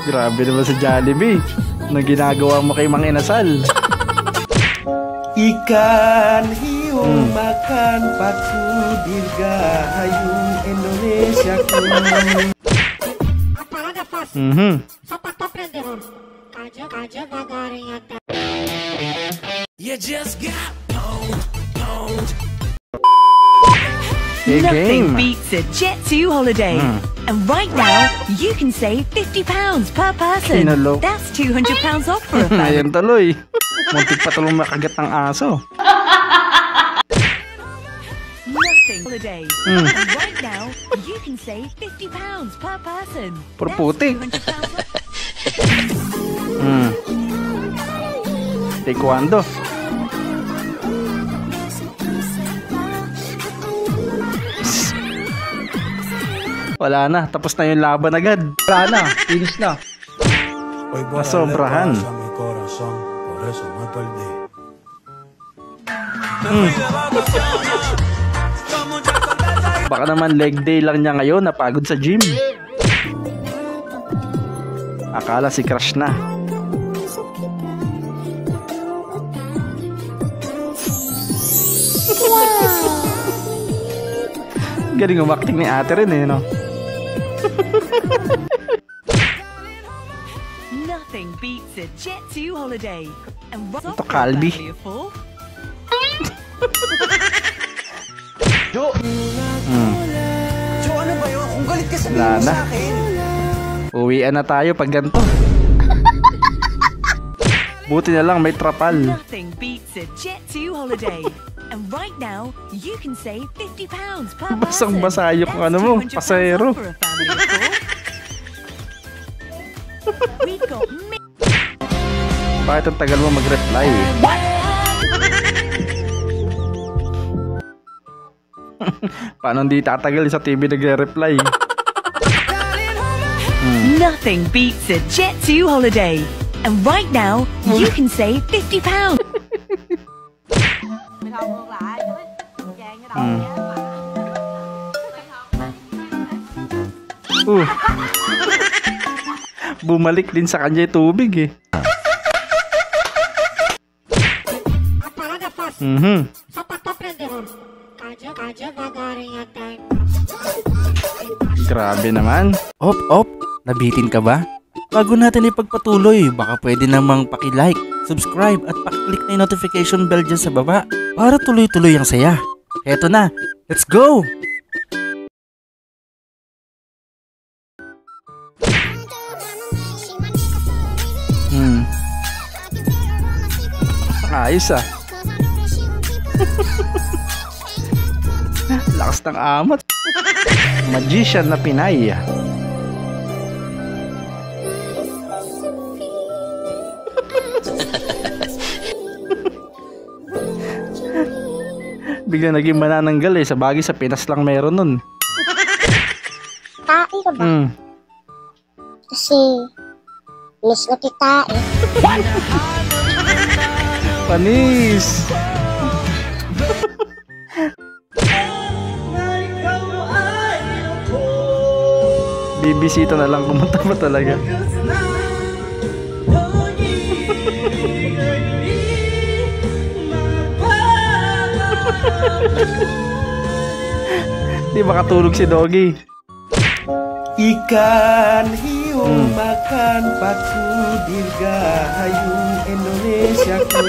Grabe naman sa Jollibee. Anong ginagawa mo kay Mang Inasal? Ikan hiu makan paku dirgahayung Indonesia ku. You just got pwned. Nothing beats a Jet2 holiday. And right now, you can save £50 per person. Kinalo. That's £200 off for a family. Ayan tuloy. Muntik pa tulong makagat ng aso. Nothing holiday. And right now, you can save £50 per person. Puro That's putik. £200 off. Taekwondo. Wala na, tapos na yung laban agad. Wala na, finish na. Nasobrahan. Baka naman leg day lang niya ngayon, napagod sa gym. Akala si crush na. Galing umakting ni ate rin eh, no? Nothing beats a Jet2 holiday. And right Ito, Calbi. Jo! Jo, ano ba yun? Kung galit ka sabihin Wala mo na. sa akin. Uwian na tayo pag ganito. Buti na lang may trapal. Nothing beats a Jet2 holiday. And right now, you can save £50 per person. Basang-basa yung ano mo, That's £200 pasahero. off for a family of 4. We've got Bakit ang tagal mo mag-reply? Paano hindi tatagal sa TV nagre-reply? Nothing beats a Jet2 holiday. And right now, you can save £50. Bumalik din sa kanya yung tubig eh. Grabe naman. Op, nabitin ka ba? Bago natin ipagpatuloy, baka pwede namang paki-like, subscribe at paki-click na yung notification bell dyan sa baba para tuloy-tuloy ang saya. Eto na, let's go! Ayos ah. Lakas ng amat. Magician na Pinay. Bigla naging manananggal eh. Sa bagay sa Pinas lang meron nun. Tae ka ba? Kasi miss na kita eh. Panis! Bibisita na lang kumunta pa talaga. Di makatulog si Doggy. Ikan hiu makan paku dirgahayung Indonesia ku.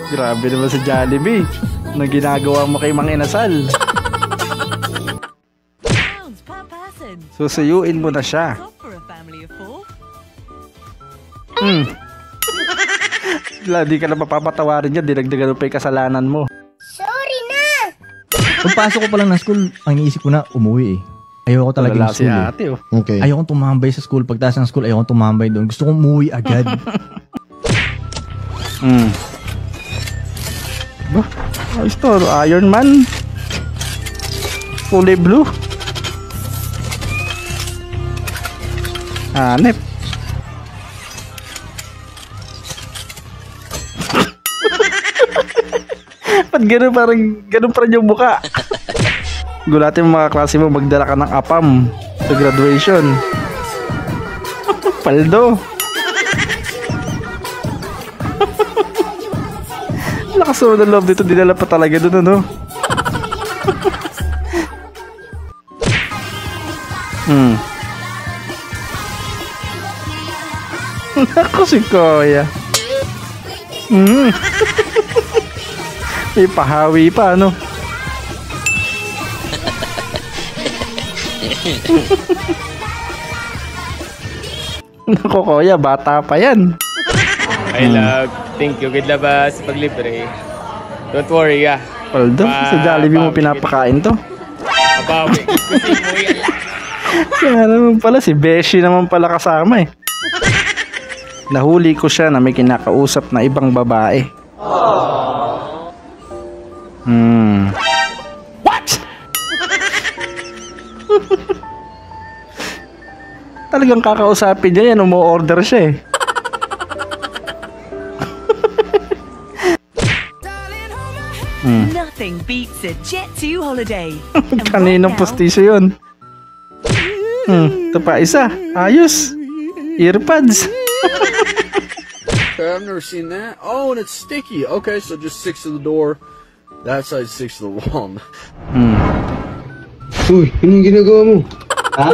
Grabe naman sa Jollibee. Anong ginagawa mo kay Mang Inasal? per person. Susuyuin mo na siya. Off for a family of 4. Di ka na mapapatawarin yan. Dinagdagan mo pa yung kasalanan mo. Sorry na! Pagpasok ko pa lang ng school, ang iniisip ko na umuwi eh. Ayoko talaga Wala yung school si ate, eh. oh. Okay. Ayoko tumambay sa school. Pagtaas ng school, ayoko tumambay doon. Gusto kong umuwi agad. Bah, ayos to. Iron Man. Kulay blue. Hanep. Ba't gano'n parang gano'n pa rin yung mukha? Gulatin mo mga klase mo, magdala ka ng apam sa graduation. Paldo. Lakas mo ng loob dito, dinala pa talaga doon, ano? Ako si Kuya. May pahawi pa, ano? Naku, Kuya, bata pa yan. Ay, love. Thank you. Good labas sa paglibre. Don't worry, ah. Paldo, sa Jollibee mo pinapakain to. Abawi. Kasi mo yan. Kaya naman pala, si Beshi naman pala kasama eh. Nahuli ko siya na may kinakausap na ibang babae. What? Talagang kakausapin niya yan, umu-order siya eh. Nothing beats a Jet2 holiday. And right Kaninong now, postiso yun? Ito pa isa. Ayos. Earpads. I've never seen that. Oh, and it's sticky. Okay, so just 6 to the door. That side 6 to the wall. Uy, anong ginagawa mo? Ha?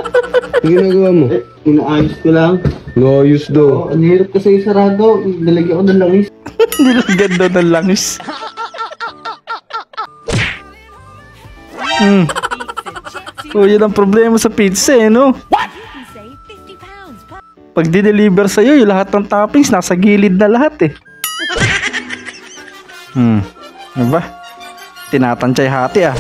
Anong ginagawa mo? Inaayos ko lang. Inaayos daw. Ang hirap kasi sarado. Nalagyan ko ng langis. Nilagyan daw ng langis. So, yun ang problema sa pizza eh, no? you can save £50 per Pag di-deliver sa'yo, yung lahat ng toppings nasa gilid na lahat eh. Ano ba? Tinatansay hati ah.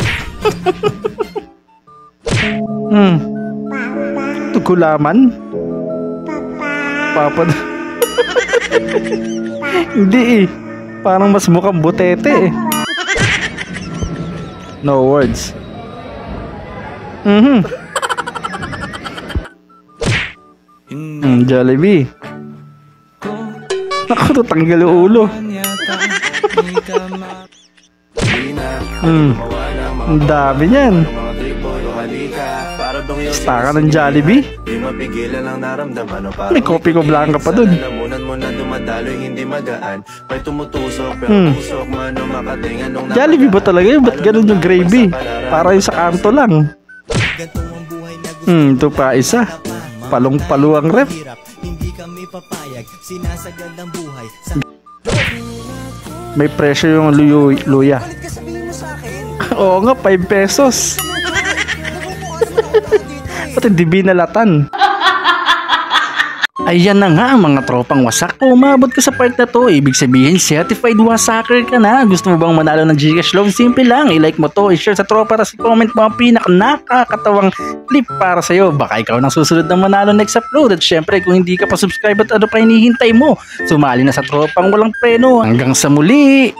Tugulaman? Papa. Hindi eh. Parang mas mukhang butete eh. No words. Jollibee. Naku, tatanggal yung ulo. Ang dami niyan. Staka ng Jollibee. May kopi ko blanca pa dun. Jollibee ba talaga yun? Ba't ganun yung gravy? Para yung sa kanto lang. Ito pa isa. Palong-palo ang ref. May presyo yung luya. Oo nga, 5 pesos. Pati di binalatan. Ayan na nga mga tropang wasak. Kung umabot ka sa part na to, ibig sabihin certified wasaker ka na. Gusto mo bang manalo ng Gcash loan? Simple lang, i-like mo to, i-share sa tropa, tapos i-comment mo ang nakakatawang clip para sa'yo. Baka ikaw nang susunod na manalo next upload. At syempre kung hindi ka pa subscribe at ano pa hinihintay mo, sumali na sa tropang walang preno. Hanggang sa muli.